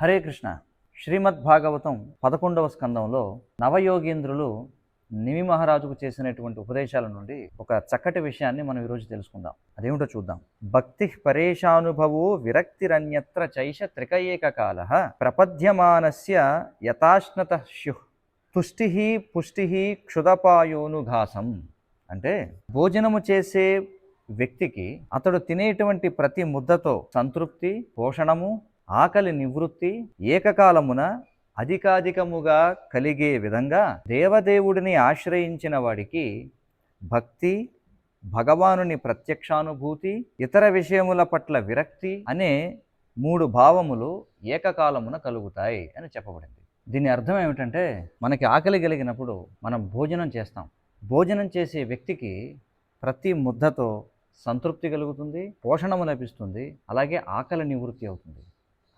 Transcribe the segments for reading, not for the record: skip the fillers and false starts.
హరే కృష్ణ. శ్రీమద్ భాగవతం 11వ స్కందంలో నవయోగీంద్రులు నిమి మహారాజుకు చేసినటువంటి ఉపదేశాల నుండి ఒక చక్కటి విషయాన్ని మనం ఈరోజు తెలుసుకుందాం. అదేమిటో చూద్దాం. భక్తి పరేషానుభవో విరక్తిరన్యత్ర చైష త్రికయేకకాల ప్రపద్యమానస్య యథాశ్నత స్యుః తుష్టి పుష్టి క్షుదపాయోనుఘాసం. అంటే భోజనము చేసే వ్యక్తికి అతడు తినేటువంటి ప్రతి ముద్దతో సంతృప్తి, పోషణము, ఆకలి నివృత్తి ఏకకాలమున అధికాధికముగా కలిగే విధంగా దేవదేవుడిని ఆశ్రయించిన వాడికి భక్తి, భగవానుని ప్రత్యక్షానుభూతి, ఇతర విషయముల పట్ల విరక్తి అనే 3 భావములు ఏకకాలమున కలుగుతాయి అని చెప్పబడింది. దీని అర్థం ఏమిటంటే, మనకి ఆకలి కలిగినప్పుడు మనం భోజనం చేస్తాం. భోజనం చేసే వ్యక్తికి ప్రతి ముద్దతో సంతృప్తి కలుగుతుంది, పోషణము లభిస్తుంది, అలాగే ఆకలి నివృత్తి అవుతుంది.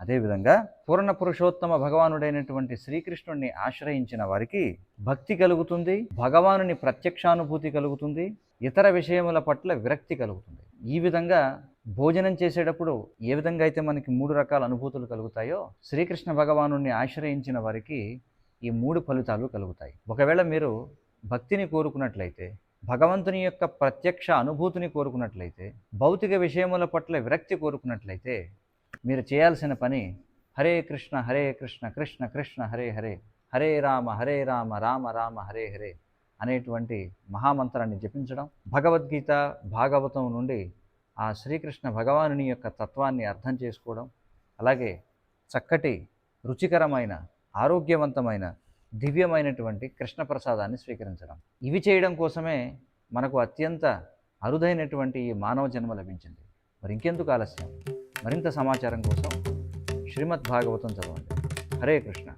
అదేవిధంగా పూర్ణ పురుషోత్తమ భగవానుడైనటువంటి శ్రీకృష్ణుడిని ఆశ్రయించిన వారికి భక్తి కలుగుతుంది, భగవానుని ప్రత్యక్షానుభూతి కలుగుతుంది, ఇతర విషయముల పట్ల విరక్తి కలుగుతుంది. ఈ విధంగా భోజనం చేసేటప్పుడు ఏ విధంగా అయితే మనకి 3 రకాల అనుభూతులు కలుగుతాయో, శ్రీకృష్ణ భగవానుడిని ఆశ్రయించిన వారికి ఈ 3 ఫలితాలు కలుగుతాయి. ఒకవేళ మీరు భక్తిని కోరుకున్నట్లయితే, భగవంతుని యొక్క ప్రత్యక్ష అనుభూతిని కోరుకున్నట్లయితే, భౌతిక విషయముల పట్ల విరక్తి కోరుకున్నట్లయితే, మీరు చేయాల్సిన పని హరే కృష్ణ కృష్ణ కృష్ణ హరే హరే, హరే రామ రామ రామ హరే హరే అనేటువంటి మహామంత్రాన్ని జపించడం, భగవద్గీత భాగవతం నుండి ఆ శ్రీకృష్ణ భగవానుని యొక్క తత్వాన్ని అర్థం చేసుకోవడం, అలాగే చక్కటి రుచికరమైన ఆరోగ్యవంతమైన దివ్యమైనటువంటి కృష్ణ ప్రసాదాన్ని స్వీకరించడం. ఇవి చేయడం కోసమే మనకు అత్యంత అరుదైనటువంటి ఈ మానవ జన్మ లభించింది. మరి ఇంకెందుకు ఆలస్యం? మరింత సమాచారం కోసం శ్రీమద్ భాగవతం చదవండి. హరే కృష్ణ.